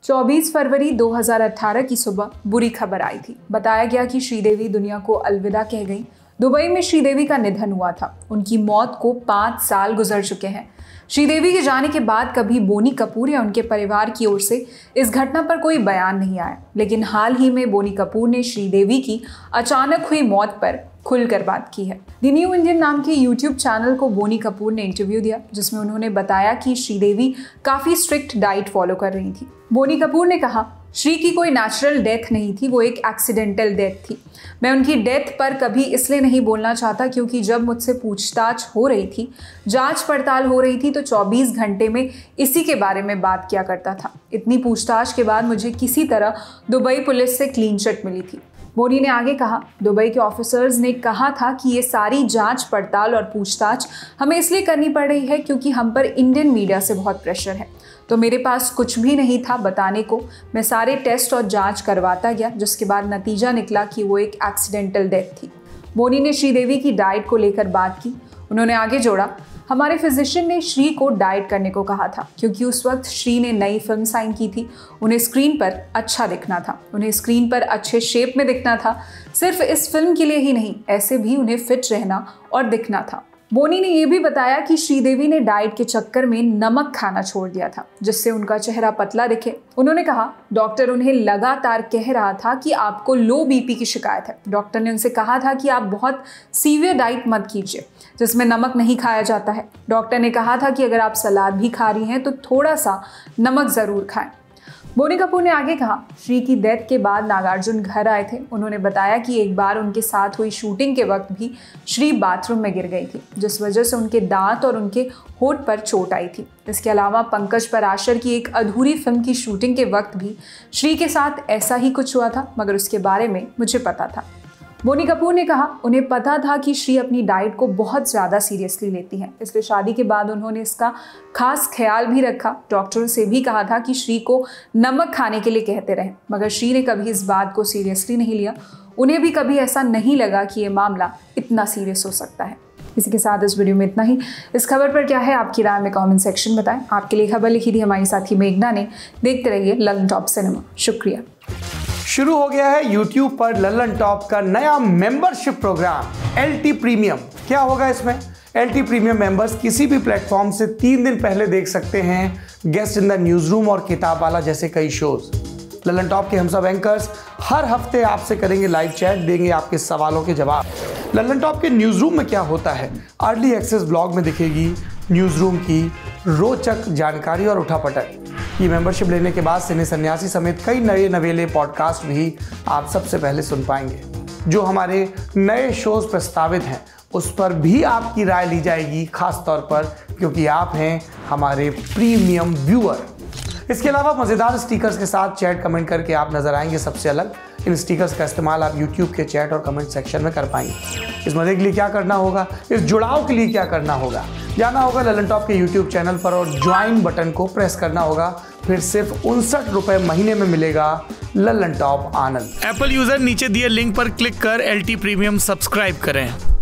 24 फरवरी 2018 की सुबह बुरी खबर आई थी। बताया गया कि श्रीदेवी दुनिया को अलविदा कह गई। दुबई में श्रीदेवी का निधन हुआ था। उनकी मौत को 5 साल गुजर चुके हैं। श्रीदेवी के जाने के बाद कभी बोनी कपूर या उनके परिवार की ओर से इस घटना पर कोई बयान नहीं आया, लेकिन हाल ही में बोनी कपूर ने श्रीदेवी की अचानक हुई मौत पर खुलकर बात की है। द न्यू इंडियन नाम के YouTube चैनल को बोनी कपूर ने इंटरव्यू दिया, जिसमें उन्होंने बताया कि श्रीदेवी काफी स्ट्रिक्ट डाइट फॉलो कर रही थी। बोनी कपूर ने कहा, श्री की कोई नेचुरल डेथ नहीं थी, वो एक एक्सीडेंटल डेथ थी। मैं उनकी डेथ पर कभी इसलिए नहीं बोलना चाहता क्योंकि जब मुझसे पूछताछ हो रही थी, जांच पड़ताल हो रही थी, तो 24 घंटे में इसी के बारे में बात किया करता था। इतनी पूछताछ के बाद मुझे किसी तरह दुबई पुलिस से क्लीन चिट मिली थी। बोनी ने आगे कहा, दुबई के ऑफिसर्स ने कहा था कि ये सारी जांच पड़ताल और पूछताछ हमें इसलिए करनी पड़ रही है क्योंकि हम पर इंडियन मीडिया से बहुत प्रेशर है। तो मेरे पास कुछ भी नहीं था बताने को। मैं सारे टेस्ट और जांच करवाता गया, जिसके बाद नतीजा निकला कि वो एक एक्सीडेंटल डेथ थी। बोनी ने श्रीदेवी की डाइट को लेकर बात की। उन्होंने आगे जोड़ा, हमारे फिजिशियन ने श्री को डाइट करने को कहा था क्योंकि उस वक्त श्री ने नई फिल्म साइन की थी। उन्हें स्क्रीन पर अच्छा दिखना था, उन्हें स्क्रीन पर अच्छे शेप में दिखना था। सिर्फ इस फिल्म के लिए ही नहीं, ऐसे भी उन्हें फिट रहना और दिखना था। बोनी ने यह भी बताया कि श्रीदेवी ने डाइट के चक्कर में नमक खाना छोड़ दिया था, जिससे उनका चेहरा पतला दिखे। उन्होंने कहा, डॉक्टर उन्हें लगातार कह रहा था कि आपको लो बीपी की शिकायत है। डॉक्टर ने उनसे कहा था कि आप बहुत सीवियर डाइट मत कीजिए जिसमें नमक नहीं खाया जाता है। डॉक्टर ने कहा था कि अगर आप सलाद भी खा रही हैं तो थोड़ा सा नमक ज़रूर खाएं। बोनी कपूर ने आगे कहा, श्री की डेथ के बाद नागार्जुन घर आए थे। उन्होंने बताया कि एक बार उनके साथ हुई शूटिंग के वक्त भी श्री बाथरूम में गिर गई थी, जिस वजह से उनके दांत और उनके होठ पर चोट आई थी। इसके अलावा पंकज पराशर की एक अधूरी फिल्म की शूटिंग के वक्त भी श्री के साथ ऐसा ही कुछ हुआ था, मगर उसके बारे में मुझे पता था। बोनी कपूर ने कहा, उन्हें पता था कि श्री अपनी डाइट को बहुत ज़्यादा सीरियसली लेती हैं, इसलिए शादी के बाद उन्होंने इसका खास ख्याल भी रखा। डॉक्टरों से भी कहा था कि श्री को नमक खाने के लिए कहते रहें, मगर श्री ने कभी इस बात को सीरियसली नहीं लिया। उन्हें भी कभी ऐसा नहीं लगा कि ये मामला इतना सीरियस हो सकता है। इसी के साथ इस वीडियो में इतना ही। इस खबर पर क्या है आपकी राय में कमेंट सेक्शन में बताएं। आपके लिए खबर लिखी थी हमारी साथी मेघना ने। देखते रहिए ललन टॉप सिनेमा। शुक्रिया। शुरू हो गया है YouTube पर ललन टॉप का नया मेंबरशिप प्रोग्राम LT प्रीमियम। क्या होगा इसमें? LT प्रीमियम मेंबर्स किसी भी प्लेटफॉर्म से 3 दिन पहले देख सकते हैं guest in the news room और किताब वाला जैसे कई शोज। ललन टॉप के हम सब एंकर्स हर हफ्ते आपसे करेंगे लाइव चैट, देंगे आपके सवालों के जवाब। ललन टॉप के न्यूज रूम में क्या होता है, अर्ली एक्सेस ब्लॉग में दिखेगी न्यूज रूम की रोचक जानकारी और उठापटक। ये मेंबरशिप लेने के बाद सिने सन्यासी समेत कई नए नवेले पॉडकास्ट भी आप सबसे पहले सुन पाएंगे। जो हमारे नए शोज प्रस्तावित हैं उस पर भी आपकी राय ली जाएगी, खास तौर पर क्योंकि आप हैं हमारे प्रीमियम व्यूअर। इसके अलावा मज़ेदार स्टिकर्स के साथ चैट कमेंट करके आप नजर आएंगे सबसे अलग। इन स्टिकर्स का इस्तेमाल आप YouTube के चैट और कमेंट सेक्शन में कर पाएंगे। इस मजे के लिए क्या करना होगा, इस जुड़ाव के लिए क्या करना होगा, जाना होगा ललन टॉप के YouTube चैनल पर और ज्वाइन बटन को प्रेस करना होगा। फिर सिर्फ 59 रुपए महीने में मिलेगा ललन टॉप आनंद। एप्पल यूजर नीचे दिए लिंक पर क्लिक कर LT प्रीमियम सब्सक्राइब करें।